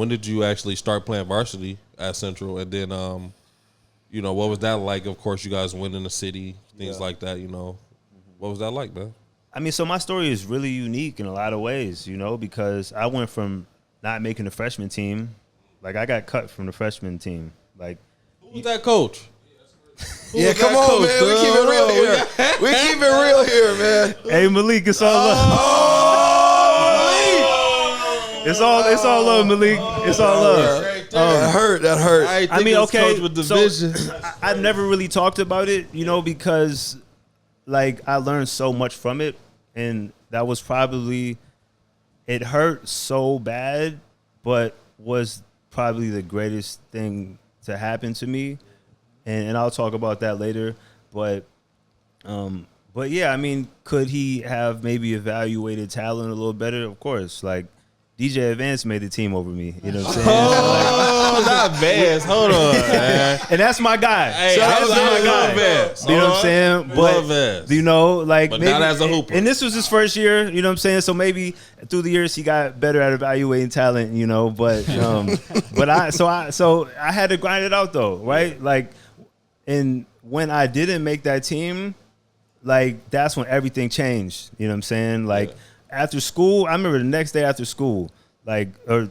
When did you actually start playing varsity at Central? And then, what was that like? Of course, you guys went in the city, things like that, What was that like, man? I mean, so my story is really unique in a lot of ways, because I went from not making the freshman team. Like, I got cut from the freshman team. Like, who was that coach? Yeah, come on, man. We keep it real here. We keep it real here, man. Hey, Malik, it's all love. It's all love, Malik. It's all love. That hurt. I mean, okay. So I never really talked about it, because like I learned so much from it, and that was probably it hurt so bad, but was probably the greatest thing to happen to me, and I'll talk about that later. But yeah, I mean, could he have maybe evaluated talent a little better? Of course, like. DJ Advance made the team over me. You know what I'm saying? Oh, not Advance. Hold on, man. And that's my guy. Hey, that's my guy. Vance. You know what I'm saying? But like but maybe, not as a hooper. And this was his first year. You know what I'm saying? So maybe through the years he got better at evaluating talent. But I had to grind it out though, right? Like, and when I didn't make that team, like that's when everything changed. You know what I'm saying? Like. Yeah. After school, I remember the next day after school, the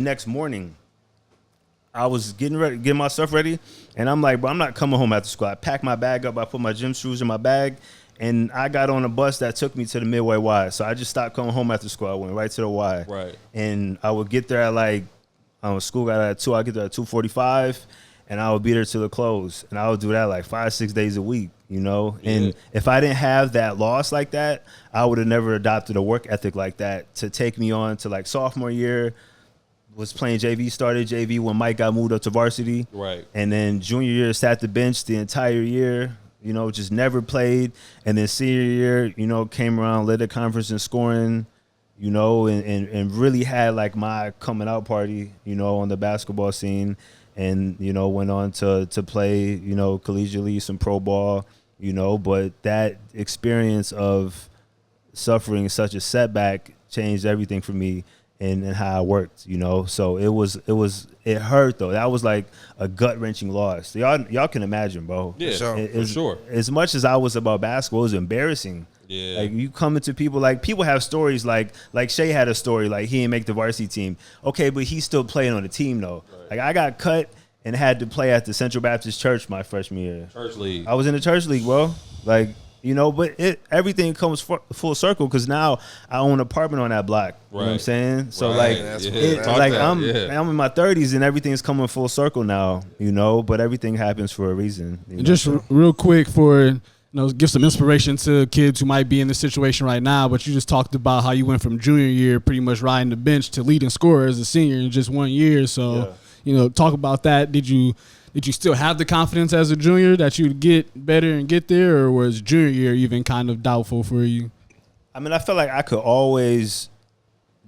next morning, I was getting my stuff ready, and I'm like, bro, I'm not coming home after school. I packed my bag up, I put my gym shoes in my bag, and I got on a bus that took me to the Midway Y. So I just stopped coming home after school. I went right to the Y. Right. And I would get there at school got at 2, I get there at 2:45, and I would be there till the close. And I would do that like 5-6 days a week. Yeah. And if I didn't have that loss like that, I would have never adopted a work ethic like that to take me on to like sophomore year, was playing JV, started JV when Mike got moved up to varsity. Right. And then junior year sat the bench the entire year, just never played. And then senior year, came around, led the conference in scoring, and really had like my coming out party, on the basketball scene. And, went on to play, collegiately, some pro ball, but that experience of suffering such a setback changed everything for me and how I worked, So it hurt though. That was like a gut wrenching loss. So y'all can imagine, bro. Yeah, for sure. As much as I was about basketball, it was embarrassing. Yeah. Like you come into people have stories like Shea had a story like he didn't make the varsity team. Okay, but he's still playing on the team though. Right. Like I got cut and had to play at the Central Baptist Church my freshman year. Church league. I was in the church league, bro. Like, but everything comes full circle because now I own an apartment on that block. Right. You know what I'm saying? So I'm in my 30s and everything's coming full circle now, but everything happens for a reason. Just real quick for give some inspiration to kids who might be in this situation right now, but you just talked about how you went from junior year pretty much riding the bench to leading scorer as a senior in just 1 year. So, talk about that. Did you still have the confidence as a junior that you'd get better and get there, or was junior year even kind of doubtful for you? I mean, I felt like I could always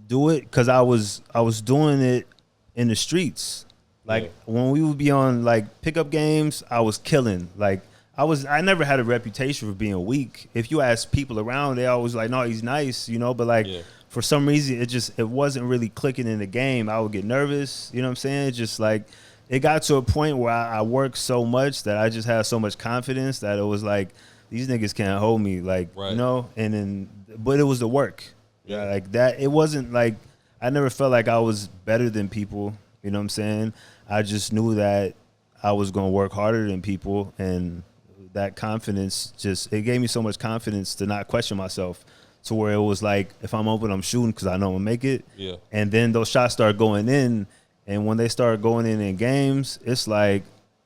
do it because I was doing it in the streets. Like when we would be on like pickup games, I was killing. Like I never had a reputation for being weak. If you ask people around, they always like, no, he's nice, but for some reason it wasn't really clicking in the game. I would get nervous, you know what I'm saying? Just like it got to a point where I worked so much that I just had so much confidence that it was like these niggas can't hold me, like and then but it was the work. Yeah, like that. It wasn't like I never felt like I was better than people, you know what I'm saying? I just knew that I was gonna work harder than people, and that confidence it gave me so much confidence to not question myself, to where it was like if I'm open, I'm shooting because I know I'm gonna make it. Yeah. And then those shots start going in, and when they start going in games, it's like,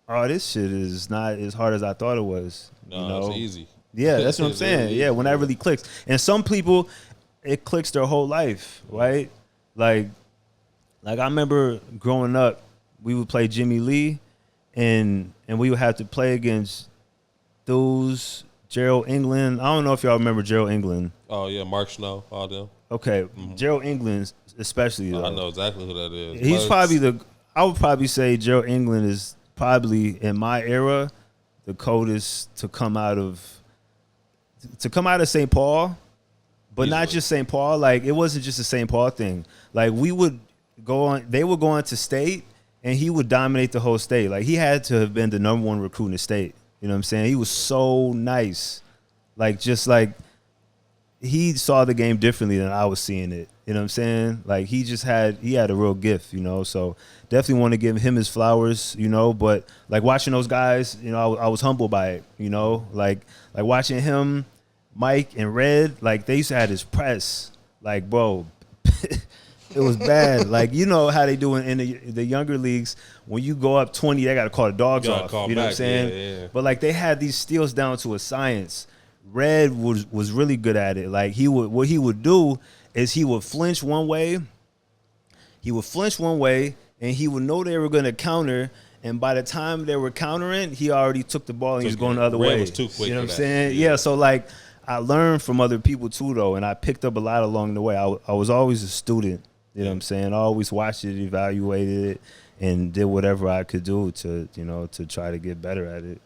oh, this shit is not as hard as I thought it was. No, it's easy. Yeah, that's what I'm saying. Yeah, when that really clicks. And some people, it clicks their whole life, right? Like I remember growing up, we would play Jimmy Lee, and we would have to play against those Gerald England. I don't know if y'all remember Gerald England. Oh yeah, Mark Snow, all them. Okay, Gerald England especially. I know exactly who that is. He's probably I would probably say Gerald England is probably in my era the coldest to come out of St. Paul, but not just St. Paul. Like it wasn't just a St. Paul thing. Like we would They were going to state, and he would dominate the whole state. Like, he had to have been the number one recruit in the state. You know what I'm saying? He was so nice. Like, just like, he saw the game differently than I was seeing it. You know what I'm saying? Like, he had a real gift, you know? So definitely want to give him his flowers, you know? But, like, watching those guys, you know, I was humbled by it, you know? Like watching him, Mike, and Red, like, they used to have this press. Like, bro, it was bad. Like, you know how they do in the younger leagues. When you go up 20, they got to call the dogs off. You know what I'm saying? Yeah. But, like, they had these steals down to a science. Red was really good at it. Like, what he would do is he would flinch one way. And he would know they were going to counter. And by the time they were countering, he already took the ball and he was going the other way. Was too quick. You know what I'm saying? Yeah. So, like, I learned from other people too, though, and I picked up a lot along the way. I was always a student. You know what I'm saying? I always watched it, evaluated it, and did whatever I could do to try to get better at it.